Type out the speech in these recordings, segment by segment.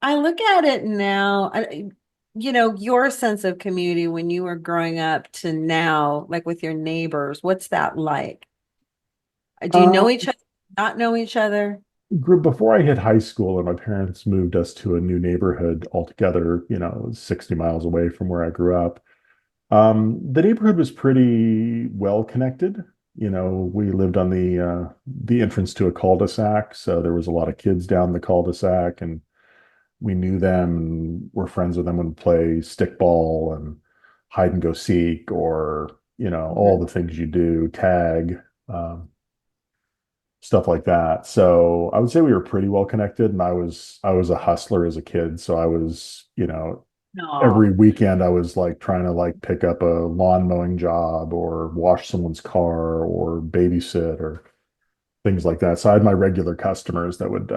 I look at it now, your sense of community when you were growing up to now, like with your neighbors, what's that like? Do you Uh, know each other, not know each other? Before I hit high school and my parents moved us to a new neighborhood altogether, it was 60 miles away from where I grew up. The neighborhood was pretty well connected. We lived on the entrance to a cul-de-sac, so there was a lot of kids down the cul-de-sac, and we knew them and were friends with them and play stickball and hide and go seek, or all Mhm. the things you do, tag. Um, Stuff like that. So I would say we were pretty well connected, and I was a hustler as a kid. So I was, No. every weekend I was like trying to like pick up a lawn mowing job or wash someone's car or babysit or things like that. So I had my regular customers that would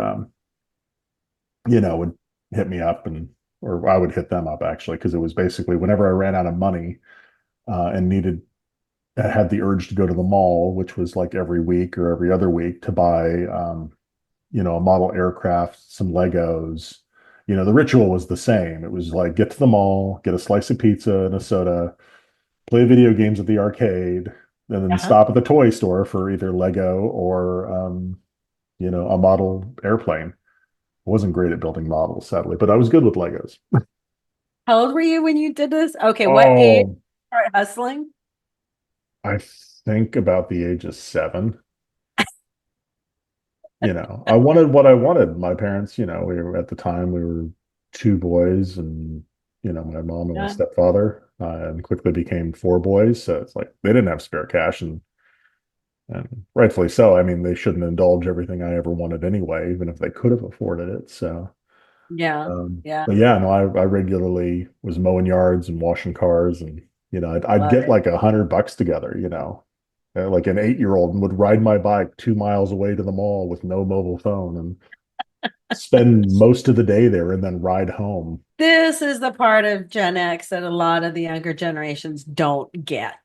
hit me up, and or I would hit them up actually, because it was basically whenever I ran out of money and needed had the urge to go to the mall, which was like every week or every other week to buy a model aircraft, some Legos. The ritual was the same. It was like get to the mall, get a slice of pizza and a soda, play video games at the arcade, and then Uh-huh. stop at the toy store for either Lego or a model airplane. I wasn't great at building models, sadly, but I was good with Legos. How old were you when you did this? Okay, what age Oh, start hustling? I think about the age of 7. I wanted what I wanted. My parents, we were at the time we were two boys, and my mom and my Yeah. stepfather, and quickly became four boys. So it's like they didn't have spare cash, and rightfully so. I mean, they shouldn't indulge everything I ever wanted anyway, even if they could have afforded it. So, Yeah. Yeah. but yeah, no, I regularly was mowing yards and washing cars, and I'd Love get it. like $100 together, like an 8-year-old, and would ride my bike 2 miles away to the mall with no mobile phone and spend most of the day there and then ride home. This is the part of Gen X that a lot of the younger generations don't get.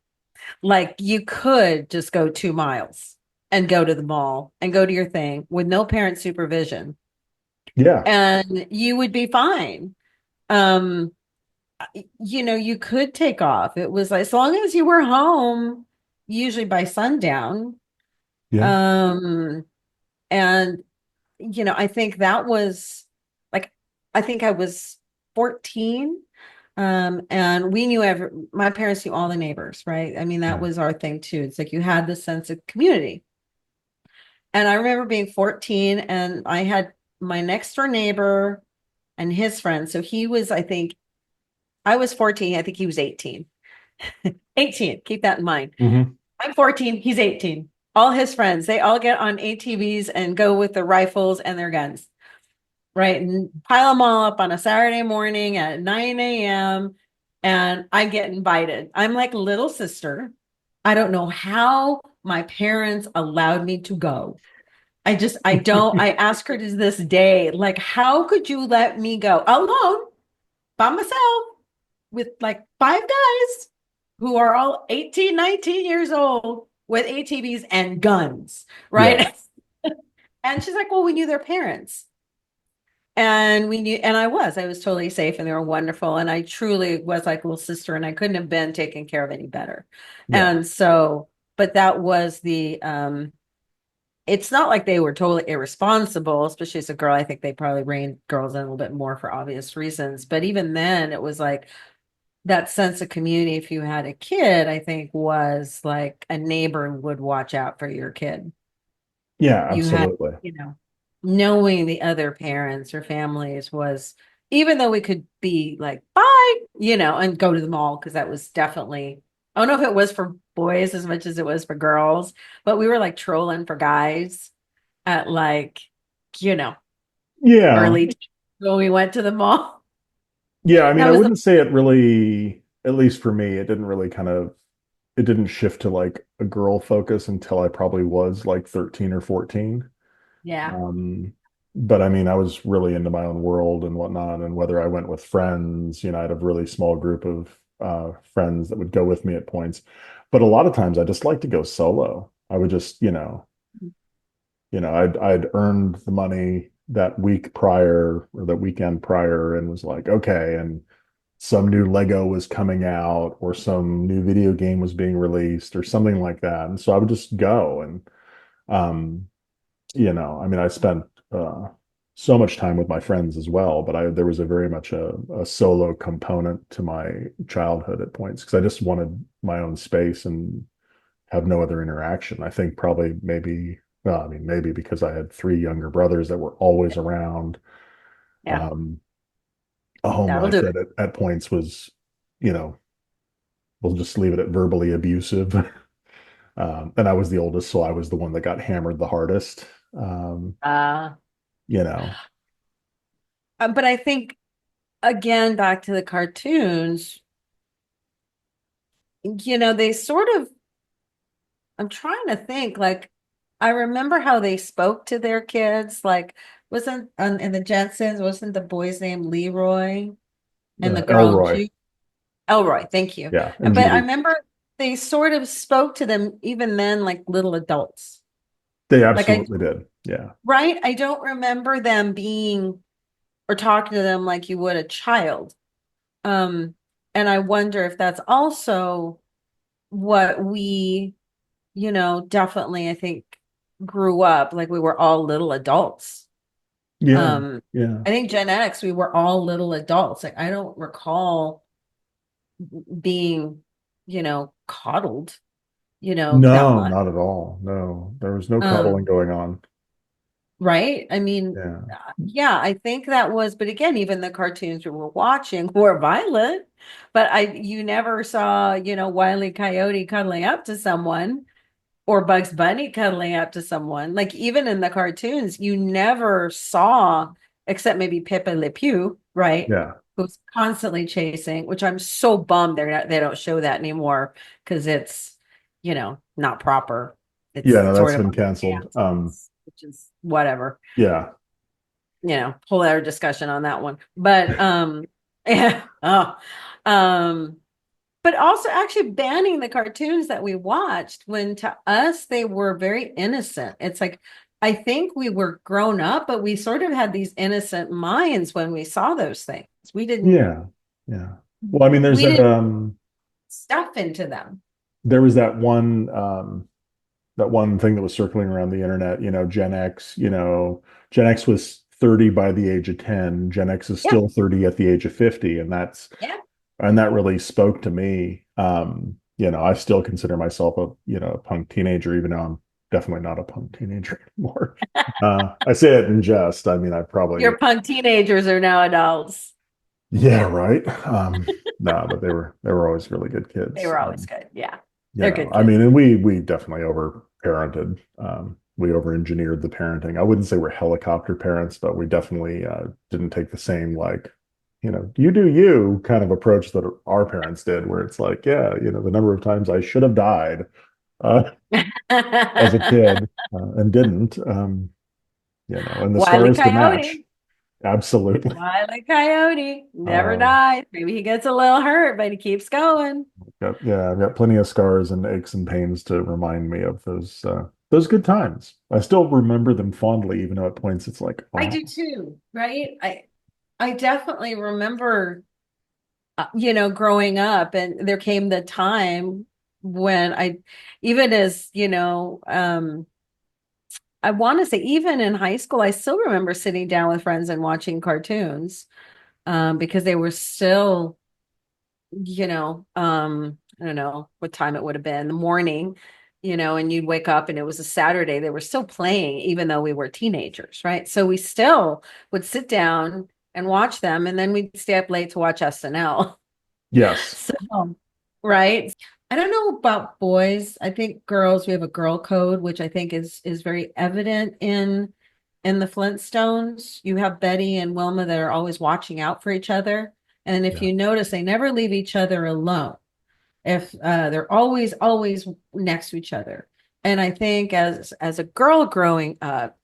Like you could just go 2 miles and go to the mall and go to your thing with no parent supervision, Yeah. and you would be fine. Um, you could take off. It was like, as long as you were home, usually by sundown. Yeah. Um, and I think that was like, I think I was 14. And we knew my parents knew all the neighbors, right? I mean, that Yeah. was our thing too. It's like you had this sense of community. And I remember being 14 and I had my next door neighbor and his friend. So he was, I think, I was 14. I think he was 18. 18. Keep that in mind. Hmm. I'm 14. He's 18. All his friends, they all get on ATVs and go with their rifles and their guns, right? And pile them all up on a Saturday morning at 9 a.m. And I get invited. I'm like little sister. I don't know how my parents allowed me to go. I don't, I ask her to this day, like, how could you let me go alone by myself with like five guys who are all 18, 19 years old with ATVs and guns, Yeah. right? And she's like, well, we knew their parents. And we knew, and I was totally safe and they were wonderful. And I truly was like a little sister and I couldn't have been taken care of any better. Yeah. And so, but that was it's not like they were totally irresponsible, especially as a girl. I think they probably reined girls in a little bit more for obvious reasons. But even then, it was like that sense of community. If you had a kid, I think was like a neighbor would watch out for your kid. Yeah, You had, absolutely. knowing the other parents or families was, even though we could be like, bye, and go to the mall, because that was definitely, I don't know if it was for boys as much as it was for girls, but we were like trolling for guys at like, you know, Yeah. early when we went to the mall. Yeah. I mean, That I was the, wouldn't say it really, at least for me, it didn't shift to like a girl focus until I probably was like 13 or 14. yeah. Um, but I mean, I was really into my own world and whatnot. And whether I went with friends, I had a really small group of friends that would go with me at points. But a lot of times I just like to go solo. I would just, I'd earned the money, that week prior or that weekend prior and was like, okay, and some new Lego was coming out or some new video game was being released or something like that. And so I would just go and um, I mean, I spent so much time with my friends as well, but there was a very much a solo component to my childhood at points because I just wanted my own space and have no other interaction. I think probably maybe, well, I mean, maybe because I had three younger brothers that were always around. Yeah, Um, a home that'll life do that it. at points was, you know, we'll just leave it at verbally abusive. And I was the oldest, so I was the one that got hammered the hardest. Um, Uh, you know, but I think again, back to the cartoons, they sort of, I'm trying to think, like, I remember how they spoke to their kids. Like, wasn't in the Jetsons, wasn't the boy's name Leroy and the girl Elroy. Jude? Elroy, thank you. Yeah, and But I Judy. remember they sort of spoke to them even then like little adults. They Like I, absolutely did. Yeah. right? I don't remember them being or talking to them like you would a child. Um, and I wonder if that's also what we, definitely I think grew up like we were all little adults. Yeah. Um, Yeah. I think Gen X, we were all little adults. Like I don't recall being, coddled, that No, much. not at all. No, there was no coddling Um, going on. right? I mean, Yeah. yeah, I think that was, but again, even the cartoons we were watching were violent, but you never saw, Wile E. Coyote cuddling up to someone or Bugs Bunny cuddling up to someone. Like even in the cartoons, you never saw, except maybe Pepe Le Pew, right? Yeah. Who's constantly chasing, which I'm so bummed they don't show that anymore because it's, not proper. Yeah, It's no, that's sort of been on canceled. dance, which is whatever, Yeah. whole other discussion on that one. But yeah. Oh. Um, but also actually banning the cartoons that we watched when to us they were very innocent. It's like I think we were grown up, but we sort of had these innocent minds when we saw those things. Yeah. Yeah. Well, I mean, We didn't stuff into them. there was that one thing that was circling around the internet, Gen X, Gen X was 30 by the age of 10. Gen X is Yeah, still 30 at the age of 50. yeah. And that really spoke to me. I still consider myself a punk teenager, even though I'm definitely not a punk teenager anymore. I say it in jest. I mean, I probably, Your punk teenagers are now adults. yeah, right. No, but they were always really good They kids. were always good. Yeah. They're good I kids. mean, and we definitely over parented. We over engineered the parenting. I wouldn't say we're helicopter parents, but we definitely didn't take the same like, you do you kind of approach that our parents did, where it's like, yeah, the number of times I should have died uh, as a kid and didn't, and the Wile E. scars to match. Coyote. Absolutely. Wile E. Coyote never Uh, dies. Maybe he gets a little hurt, but he keeps going. yeah, I've got plenty of scars and aches and pains to remind me of those good times. I still remember them fondly, even though at points it's like, I do oh, too, right? I definitely remember, growing up, and there came the time when even as, I want to say even in high school, I still remember sitting down with friends and watching cartoons, because they were still, I don't know what time it would have been, the morning, and you'd wake up and it was a Saturday. They were still playing, even though we were teenagers, right? So we still would sit down and watch them, and then we'd stay up late to watch SNL. yes, So, right. I don't know about boys. I think girls, we have a girl code, which I think is very evident in the Flintstones. You have Betty and Wilma that are always watching out for each other. And if yeah, you notice, they never leave each other alone. If they're always next to each other. And I think as a girl growing up,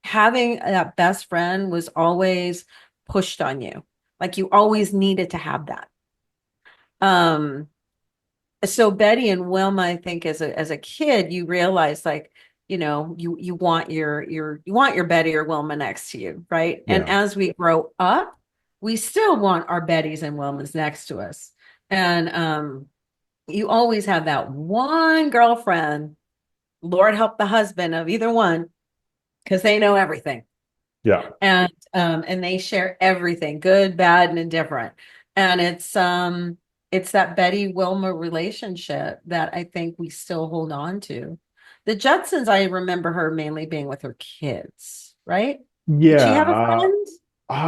having that best friend was always pushed on you. Like you always needed to have that. Um, so Betty and Wilma, I think as a kid, you realize like you want you want your Betty or Wilma next to you, right? And Yeah. as we grow up, we still want our Bettys and Wilmas next to us. And you always have that one girlfriend, Lord help the husband of either one, because they know everything. Yeah. And they share everything, good, bad, and indifferent. And it's that Betty Wilma relationship that I think we still hold on to. The Judsons, I remember her mainly being with her kids, right? Did she have a Yeah. friend?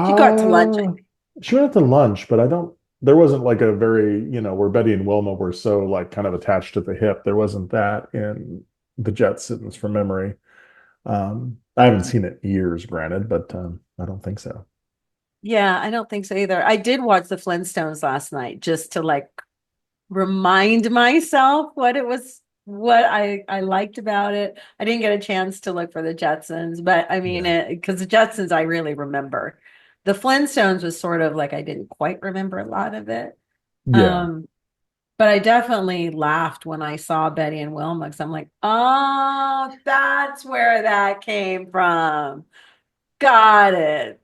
She got to lunch. Uh, she went out to lunch, but I don't, there wasn't like a very, where Betty and Wilma were so like kind of attached to the hip. There wasn't that in the Jetsons from memory. I haven't seen it in years, granted, but I don't think so. Yeah, I don't think so either. I did watch the Flintstones last night just to like remind myself what it was, what I liked about it. I didn't get a chance to look for the Jetsons, but I mean Yeah. it because the Jetsons I really remember. The Flintstones was sort of like I didn't quite remember a lot of it. Yeah. Um, but I definitely laughed when I saw Betty and Wilma because I'm like, oh, that's where that came from. Got it,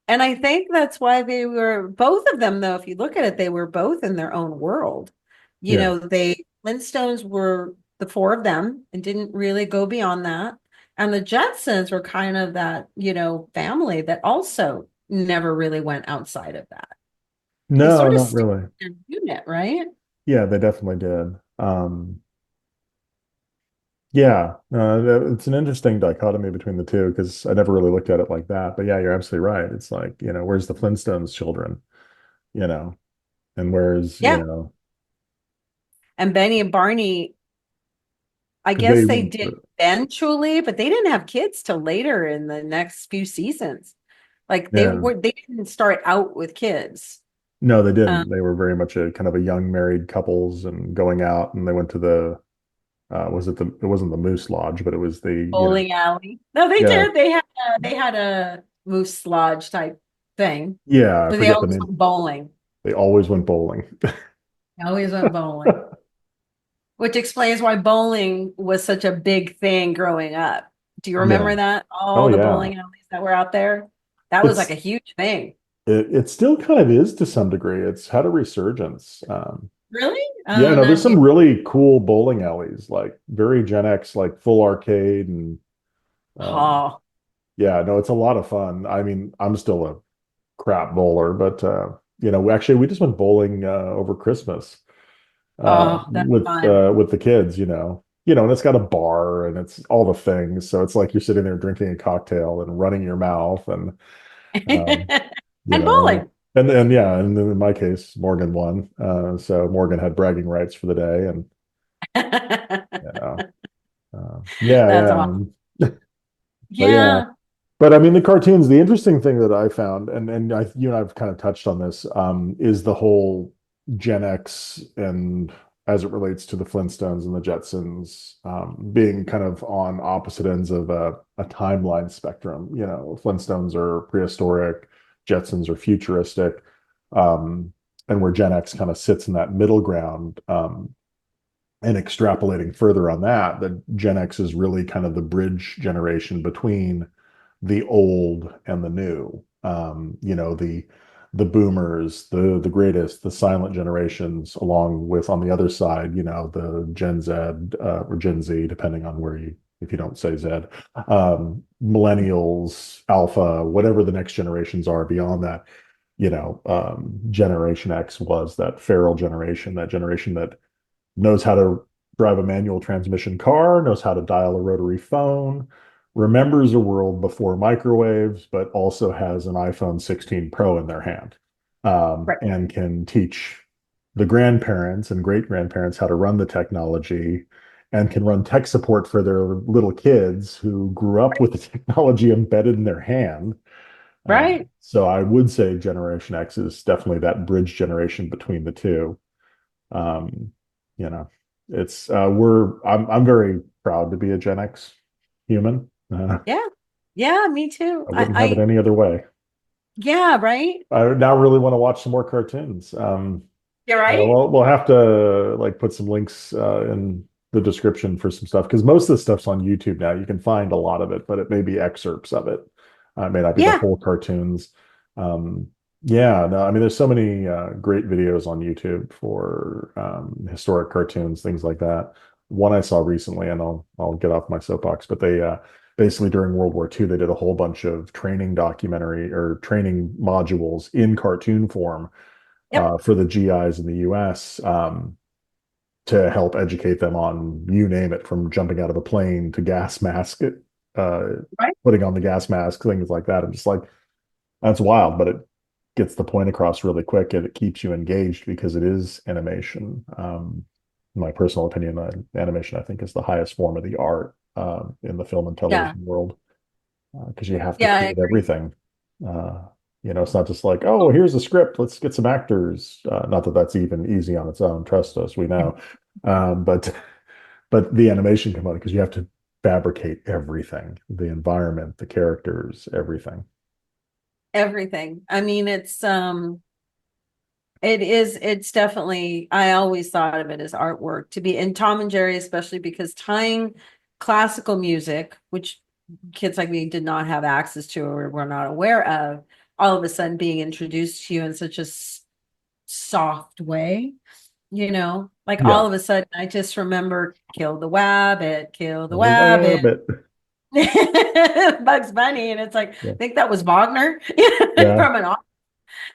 and I think that's why they were both of them, though, if you look at it, they were both in their own world. Yeah. Flintstones were the four of them and didn't really go beyond that. And the Jetsons were kind of that, family that also never really went outside of that. They No, sort of not stayed really. in their unit, right? Yeah, they definitely did. Yeah, it's an interesting dichotomy between the two because I never really looked at it like that. But yeah, you're absolutely right. It's like, where's the Flintstones children, you know, and where's, Yeah. And Benny and Barney, I they, guess they did eventually, but they didn't have kids till later in the next few seasons. Like yeah, they didn't start out with kids. no, they Um, didn't. They were very much a kind of a young married couples and going out and they went to it wasn't the Moose Lodge, but it was Bowling alley. No, they yeah, did. They had a moose lodge type thing, yeah, I but they forget the always name. went bowling. They always went bowling. They always went bowling, which explains why bowling was such a big thing growing up. Do you Yeah. remember that? Oh All the yeah. bowling alleys that were out there? That was like It's a huge thing. it still kind of is to some degree. It's had a resurgence. Really? Yeah, no, there's Not some here. really cool bowling alleys, like very Gen X, like full arcade and um Oh, yeah, no, it's a lot of fun. I mean, I'm still a crap bowler, but we just went bowling over Christmas that's fun. with the kids, and it's got a bar and it's all the things. So it's like you're sitting there drinking a cocktail and running your mouth and um, you And know, bowling. and yeah, and in my case, Morgan won. So Morgan had bragging rights for the day, and you know, yeah, That's yeah. awesome. But yeah, Yeah. but I mean, the cartoons. The interesting thing that I found, and you and I've kind of touched on this, is the whole Gen X and as it relates to the Flintstones and the Jetsons, being kind of on opposite ends of a timeline spectrum. Flintstones are prehistoric, Jetsons are futuristic, um, and where Gen X kind of sits in that middle ground. And extrapolating further on that, Gen X is really kind of the bridge generation between the old and the new. The boomers, the greatest, the silent generations, along with on the other side, the Gen Z or Gen Z, depending on if you don't say Z, millennials, alpha, whatever the next generations are beyond that. Generation X was that feral generation, that generation that knows how to drive a manual transmission car, knows how to dial a rotary phone, remembers a world before microwaves, but also has an iPhone 16 Pro in their hand, Right. and can teach the grandparents and great grandparents how to run the technology and can run tech support for their little kids who grew up with the technology embedded in their hand. Right. So I would say Generation X is definitely that bridge generation between the two. Um, you know, I'm very proud to be a Gen X human. Yeah. Yeah, me too. I wouldn't have it I any other way. yeah, right. I now really want to watch some more cartoons. You're right. We'll have to like put some links in the description for some stuff because most of the stuff's on YouTube now. You can find a lot of it, but it may be excerpts of it. It may not be the Yeah. whole cartoons. Um, yeah, no, I mean, there's so many great videos on YouTube for historic cartoons, things like that. One I saw recently, and I'll get off my soapbox, but they basically during World War II, they did a whole bunch of training documentary or training modules in cartoon form Yep. for the GIs in the US to help educate them on you name it, from jumping out of a plane to gas mask, uh, Right. putting on the gas mask, things like that. I'm just like, that's wild, but it gets the point across really quick and it keeps you engaged because it is animation. In my personal opinion, animation, I think, is the highest form of the art in the film and Yeah. television world because you have to Yeah, I create agree. everything. Uh, it's not just like, oh, here's a script, let's get some actors. Not that that's even easy on its own. Trust us, we know. But the animation component, because you have to fabricate everything, the environment, the characters, everything. Everything. I mean, it's definitely, I always thought of it as artwork to be in Tom and Jerry, especially because tying classical music, which kids like me did not have access to or were not aware of, all of a sudden being introduced to you in such a soft way, like Yeah, all of a sudden I just remember kill the wabbit, kill the a wabbit. bit. Bugs Bunny, and it's like, Yeah, I think that was Wagner yeah, from an opera.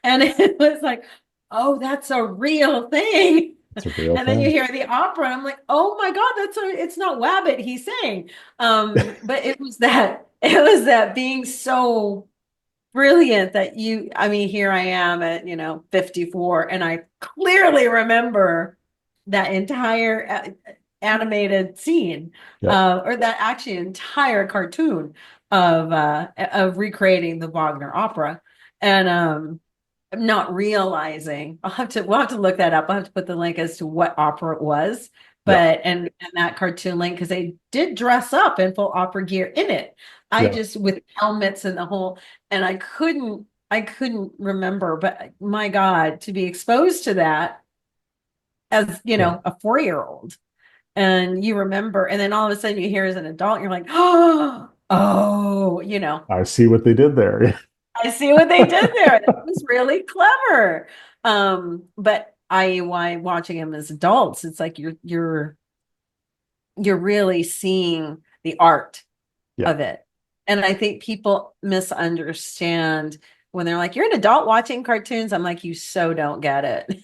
And it was like, oh, that's a real thing. it's a real And then you thing. hear the opera, and I'm like, oh my God, it's not Wabbit he's saying. But it was that being so brilliant that I mean, here I am at, 54, and I clearly remember that entire animated scene, Yep, or that actually entire cartoon of recreating the Wagner opera. And I'm not realizing, we'll have to look that up. I'll have to put the link as to what opera it was, yep, but and that cartoon link, because they did dress up in full opera gear in it. I yeah, just with helmets and the whole, and I couldn't remember, but my God, to be exposed to that as yeah. a 4-year-old, and you remember, and then all of a sudden you hear as an adult, you're like, oh, I see what they did there. I see what they did there. That was really clever. But why watching them as adults, it's like you're really seeing the art Yeah, of it. And I think people misunderstand when they're like, you're an adult watching cartoons. I'm like, you so don't get it.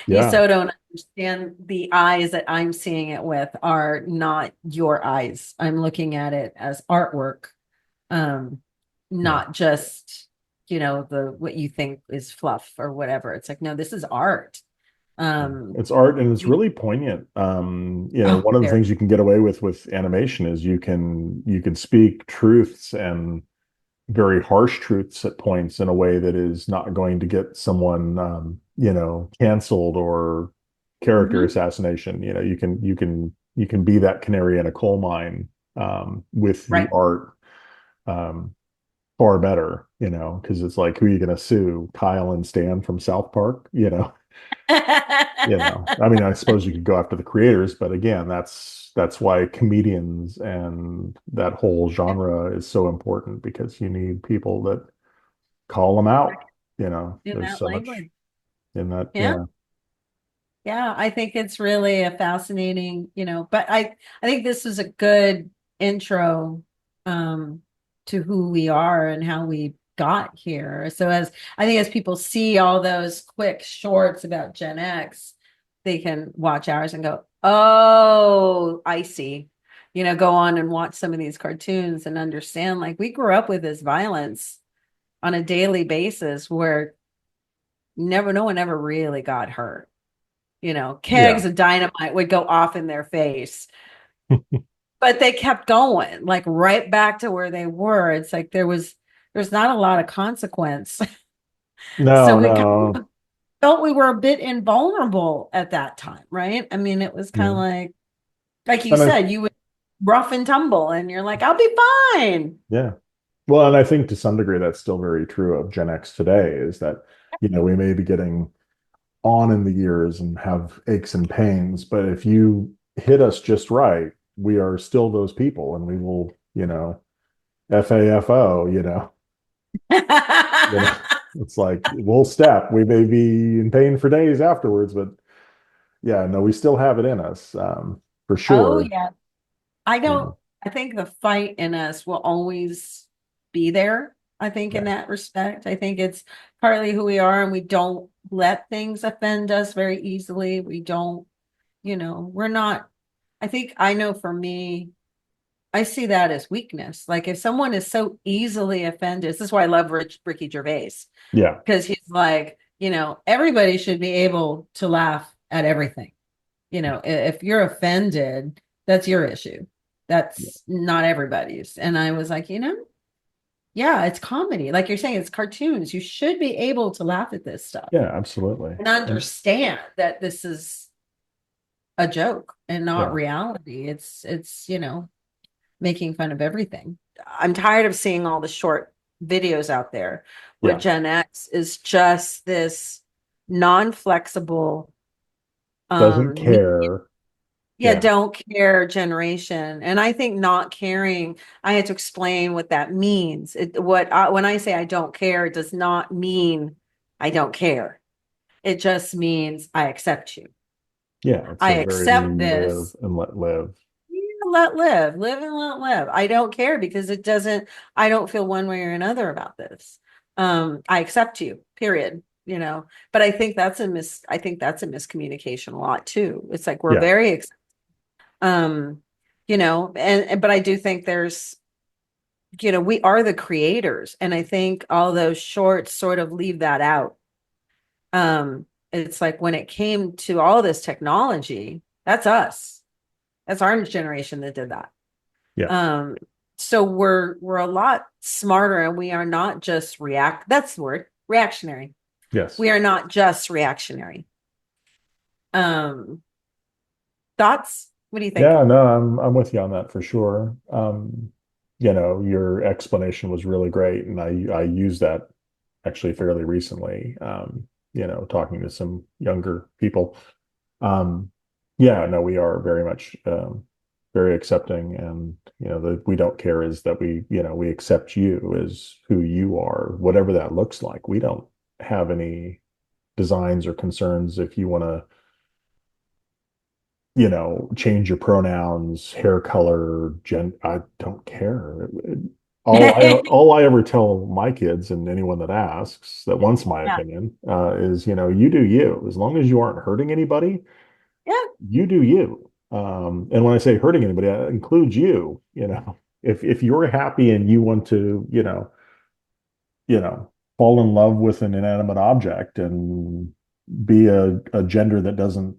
You yeah, so don't understand. The eyes that I'm seeing it with are not your eyes. I'm looking at it as artwork, um, yeah. not just, the what you think is fluff or whatever. It's like, no, this is art. Um, It's art and it's really poignant. oh, One of the there. things you can get away with animation is you can speak truths and very harsh truths at points in a way that is not going to get someone canceled or character Mhm. assassination. You can be that canary in a coal mine with the Right. art far better, because it's like, who are you going to sue? Kyle and Stan from South Park, I mean, I suppose you could go after the creators, but again, that's why comedians and that whole genre is so important because you need people that call them out. In There's that so much language. in that. Yeah. Yeah, Yeah, I think it's really a fascinating, but I think this is a good intro um to who we are and how we got here. So as people see all those quick shorts about Gen X, they can watch ours and go, "Oh, I see." Go on and watch some of these cartoons and understand, like, we grew up with this violence on a daily basis where no one ever really got hurt. yeah, Kegs of dynamite would go off in their face, but they kept going, like right back to where they were. It's like there's not a lot of consequence. So no, we kind no, of felt we were a bit invulnerable at that time, right? I mean, it was kind yeah, of like you and I said, you would rough and tumble and you're like, I'll be fine. yeah, well, and I think to some degree that's still very true of Gen X today. Is that we may be getting on in the years and have aches and pains. But if you hit us just right, we are still those people, and we will, FAFO, you know, it's like we'll step. We may be in pain for days afterwards, but yeah, no, we still have it in us, for Oh sure. yeah. I You don't, know, I think the fight in us will always be there. I think in yeah, that respect, I think it's partly who we are and we don't let things offend us very easily. We don't, we're not, I think I know for me, I see that as weakness. Like if someone is so easily offended, this is why I love Ricky Gervais, yeah, because he's like, everybody should be able to laugh at everything. If you're offended, that's your issue. yeah, That's not everybody's. And I was like, yeah, it's comedy. Like you're saying, it's cartoons. You should be able to laugh at this stuff yeah, absolutely. and And understand that this is a joke and not yeah, reality. It's, making fun of everything. I'm tired of seeing all the short videos out there where yeah, Gen X is just this non-flexible doesn't me care. yeah, Yeah, don't care generation. And I think not caring, I had to explain what that means. When I say I don't care, it does not mean I don't care. It just means I accept you. yeah, it's I a very accept live this. and let live. Yeah, live and let live. I don't care because I don't feel one way or another about this. I accept you, period. But I think that's a miscommunication a lot too. It's like we're Yeah, very um but I do think there's we are the creators, and I think all those shorts sort of leave that out. It's like when it came to all this technology, that's us, that's our generation that did that. yeah, um so we're a lot smarter, and we are not just that's the word, reactionary. yes. We are not just reactionary. um Thoughts, what do you think? Yeah, no, I'm with you on that for sure. Your explanation was really great, and I used that actually fairly recently. Talking to some younger people. Um, yeah, no, we are very much very accepting, and the we don't care is that we accept you as who you are, whatever that looks like. We don't have any designs or concerns if you want to change your pronouns, hair color, I don't care. All I ever tell my kids and anyone that asks that wants my Yeah, opinion is, you do you. As long as you aren't hurting anybody, yeah, you do you. And when I say hurting anybody, that includes you. If you're happy and you want to, you know, fall in love with an inanimate object and be a gender that doesn't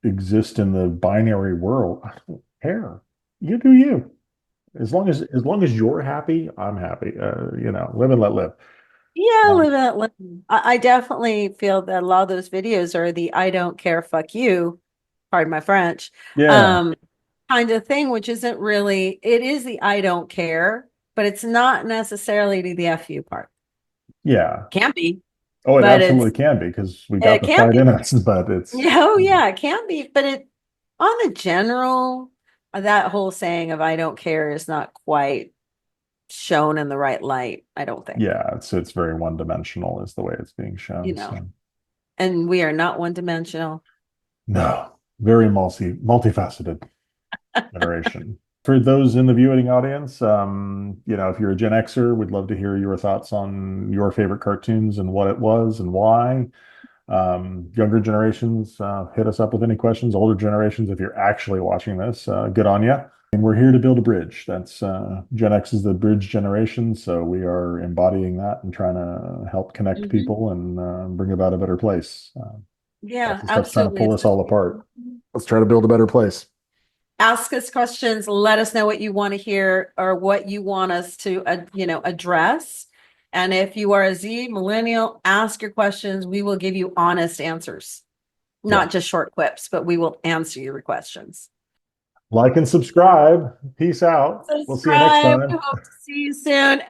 exist in the binary world. I don't care. You do you. As long as you're happy, I'm happy. Live and let live. yeah, Um, live. I definitely feel that a lot of those videos are the I don't care, fuck you, pardon my French, yeah, um, kind of thing, which isn't really, it is the I don't care, but it's not necessarily the F you part. yeah. Can be, Oh, it but absolutely can be because we got it the can fight be. in us, but it's Yeah, oh yeah, it can be, but on the general, that whole saying of I don't care is not quite shown in the right light, I don't think, yeah, it's very one dimensional is the way it's being you shown. know, So and we are not one dimensional. no, very multifaceted generation. For those in the viewing audience, if you're a Gen Xer, we'd love to hear your thoughts on your favorite cartoons and what it was and why. Younger generations, hit us up with any questions. Older generations, if you're actually watching this, good on you. And we're here to build a bridge. That's Gen X is the bridge generation, so we are embodying that and trying to help connect Mhm. people and bring about a better place. Lots Yeah, of stuff's trying to absolutely. pull us all apart. Let's try to build a better place. Ask us questions. Let us know what you want to hear or what you want us to, address. And if you are a Z millennial, ask your questions. We will give you honest answers, Yeah. not just short clips, but we will answer your questions. Like and subscribe. Peace out. We'll see you next Subscribe. We time. hope to see you soon.